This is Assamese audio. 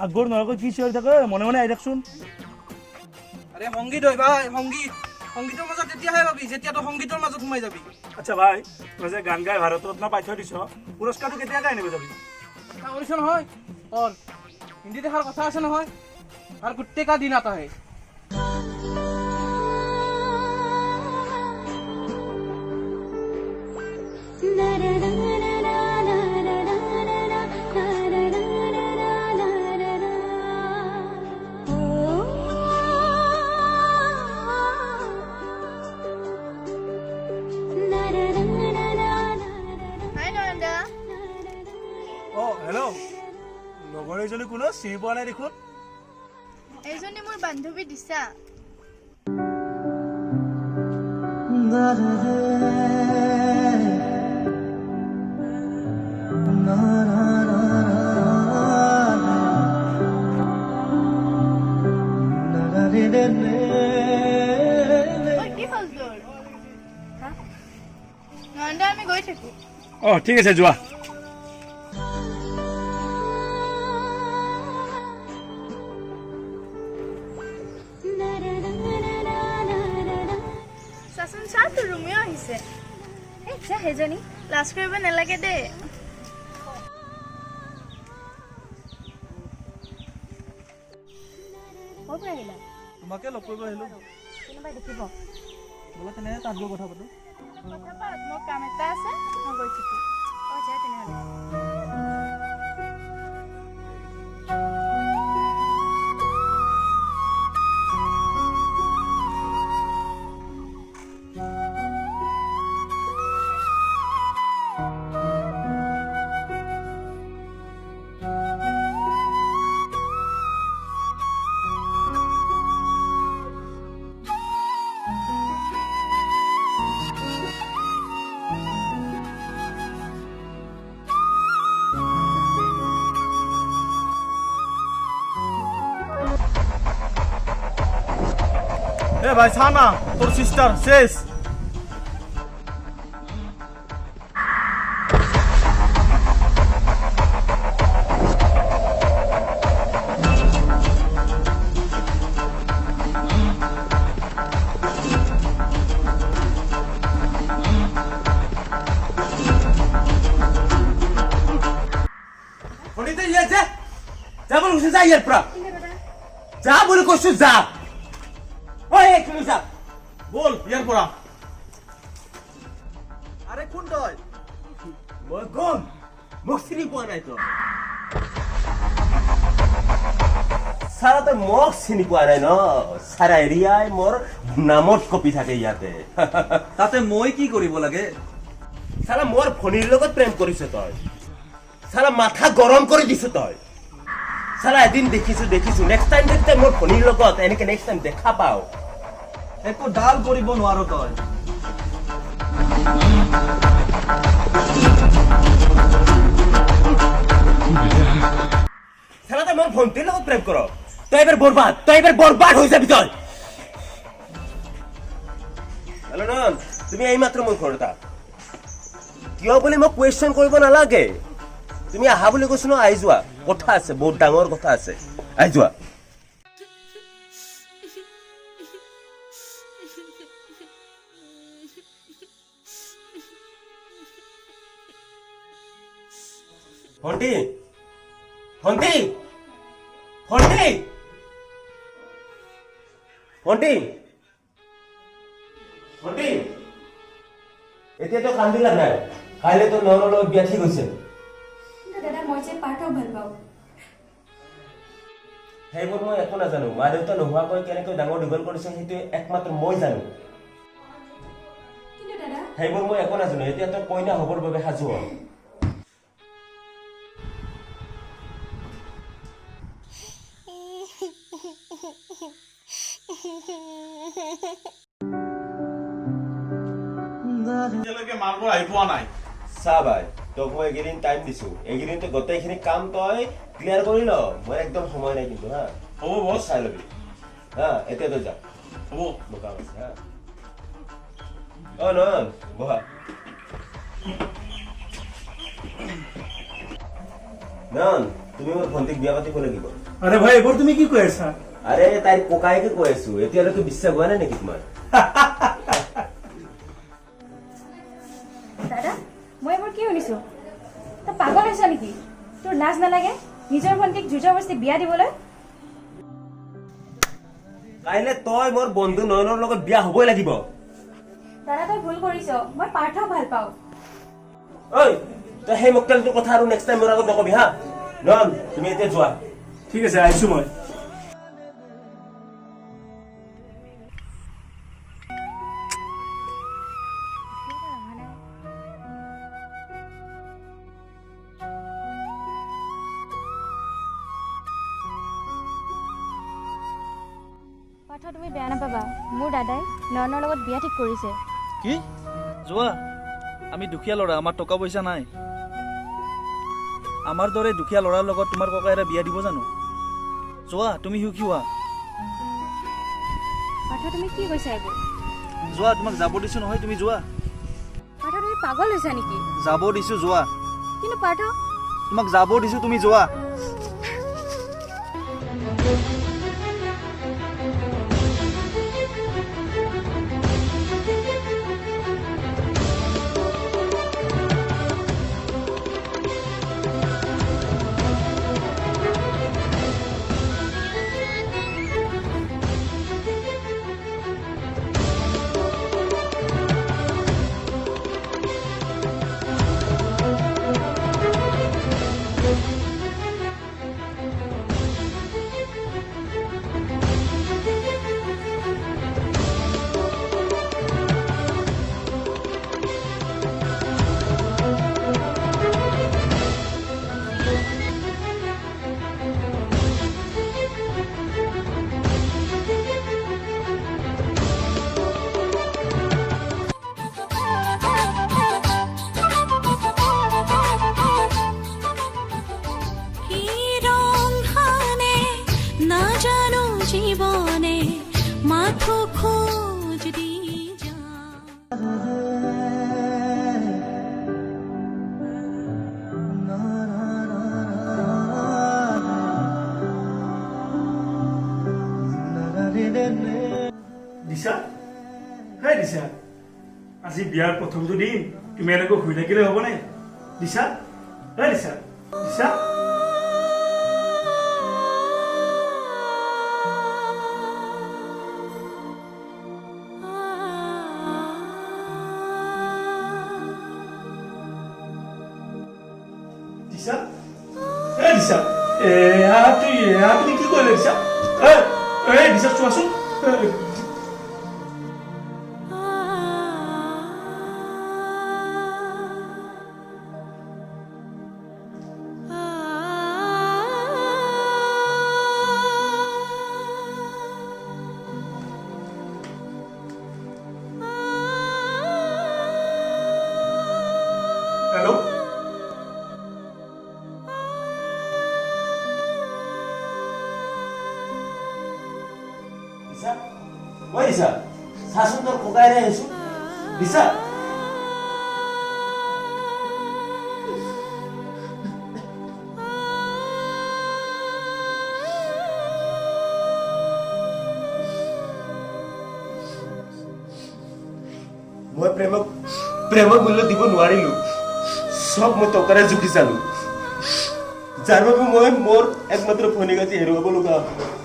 আগৰ নহৈ কি চিঞৰি থাকে মনে মনে আহি থাকচোন। আৰে সংগীত হয় ভাই, সংগীতৰ মাজত তেতিয়াহে পাবি যেতিয়া তই সংগীতৰ মাজত সোমাই যাবি। আচ্ছা ভাই, তই যে গান গাই ভাৰত ৰত্ন পাই থৈ দিছ, পুৰস্কাৰটো কেতিয়াকে আনিব যাবি? কৰিছ নহয় অল হিন্দী দেখাৰ কথা আছে নহয়, আৰু গোটেইকা দিন এটা হে। হেল্ল', লগৰ এজনী কোনো চিনি পোৱা নাই দেখোন। এইজনী মোৰ বান্ধৱী দিছা। কি হ'ল তোৰ? নন্দা আমি গৈ থাকো। ঠিক আছে যোৱা। চাচোন চা তোৰ ৰুমেও আহিছে। সেইজনী লাজ কৰিব নালাগে দে। ক'ৰ পৰা আহিলা? তোমাকে লগ কৰিব আহিলো। কোনোবাই দেখিব? বোলে তেনেহে তাত গৈ কথা পাতো। কথা পাত, মোৰ কাম এটা আছে, মই গৈ থাকো। যা তেনেহ'লে। ভাই চা না, তোর সিস্টার শেষ। যা বলে কৈছো যা ইয়াৰ পৰা, যা বলে কৈছো যা। বল ইয়াৰ পৰা। আৰে কোন তই? মই কোন মোক চিনি পোৱা নাই তই? চাৰা তই মোক চিনি পোৱা নাই ন? চাৰা এৰিয়াই মোৰ নামত কপি থাকে ইয়াতে। তাতে মই কি কৰিব লাগে? চাৰা মোৰ ভনীৰ লগত প্ৰেম কৰিছ তই, চাৰা মাথা গৰম কৰি দিছ তই। চাৰা এদিন দেখিছো নেক্সট টাইম যদি মোৰ ভনীৰ লগত এনেকে নেক্সট টাইম দেখা পাও, একো ডাল কৰিব নোৱাৰ তই। চাৰা তই মোৰ ভণ্টিৰ লগত প্ৰেম কৰ, তই এবাৰ বৰবাদ হৈ যাবি তই। হেল্ল' নন, তুমি এইমাত্ৰ মোৰ ঘৰত আহা। কিয় বুলি মোক কুৱেশ্যন কৰিব নালাগে, তুমি আহা বুলি কৈছো ন, আহি যোৱা। কথা আছে, বহুত ডাঙৰ কথা আছে, আহি যোৱা। ভণ্টি ভণ্টি ভণ্টি ভণ্টি ভণ্টি, এতিয়াতো কান্দি লাভ নাই, কাইলৈ তোৰ ননৰ লগত বিয়া ঠিক হৈছে। দাদা মই যে পাৰ্থক ভাল পাওঁ। সেইবোৰ মই একো নাজানো, মা দেউতা নোহোৱাকৈ কেনেকৈ ডাঙৰ দীঘল কৰিছে সেইটো একমাত্ৰ মই জানো। কিন্তু দাদা সেইবোৰ মই একো নাজানো, এতিয়া তই কইনা হ'বৰ বাবে সাজু হ। এতিয়ালৈকে মাৰ পৰা আহি পোৱা নাই। চা ভাই, তোক মই এইকেইদিন টাইম দিছো, এইকেইদিনতো গোটেইখিনি কাম তই ক্লিয়াৰ কৰি ল। মই একদম সময় নাই কিন্তু, হা হ'ব বছ, চাই লবি হা। এতিয়া তই যা, হ'ব। মোৰ কাম আছে হা। অ নয়ন বহা। নন তুমি মোৰ ভণ্টিক বিয়া পাতিব লাগিব আৰে ভাই এবাৰ তুমি কি কৈ আছা আৰে তাইৰ ককায়েকে কৈ আছো এতিয়ালৈকে বিশ্বাস হোৱা নাই নেকি তোমাৰ দাদা মই এবাৰ কি শুনিছো তই পাগল হৈছ নেকি তোৰ লাজ নালাগে নিজৰ ভণ্টিক জুজবস্তি বিয়া দিবলৈ কাইলে তই মোৰ বন্ধু নয়নৰ লগত বিয়া হ'বই লাগিব দাদা তই ভুল কৰিছ মই পাৰ্থক ভাল পাওঁ ঐ তই সেই মক্কেলটোৰ কথা আৰু নেক্সট টাইম মোৰ আগত নকবি হা নয়ন তুমি এতিয়া যোৱা ঠিক আছে আহিছো মই পাৰ্থ তুমি বেয়া নাপাবা মোৰ দাদাই নয়নৰ লগত বিয়া ঠিক কৰিছে কি যোৱা আমি দুখীয়া ল'ৰা আমাৰ টকা পইচা নাই আমাৰ দৰে দুখীয়া ল'ৰাৰ লগত তোমাৰ ককায়েৰে বিয়া দিব জানো যোৱা তুমি সুখী হোৱা পাৰ্থ তুমি কি কৈছা এইবোৰ যোৱা তোমাক যাব দিছো নহয় তুমি যোৱা পাৰ্থ তুমি পাগল হৈছা নেকি যাব দিছো যোৱা কিন্তু পাৰ্থ তোমাক যাব দিছো তুমি যোৱা জীবনে মাথো খোঁজ দি যা দিশা হে দিশা আজি বিয়াৰ প্ৰথমটো দিন তুমি এনেকৈ শুই থাকিলে হ'বনে দিশা হে দিশা দিশা দিশা হে দিশা তুমি কি কৰিলে দিশা দিশা চোৱাচোন হেল্ল' দিশা ঐ দিশা চাচোন তোৰ ককায়েৰে আহিছো দিশা মই প্ৰেমক মূল্য দিব নোৱাৰিলো সব মই টকাৰে জুখি চালো যাৰ বাবে মই মোৰ একমাত্ৰ ভনীক আজি হেৰুৱাব লগা হ'ল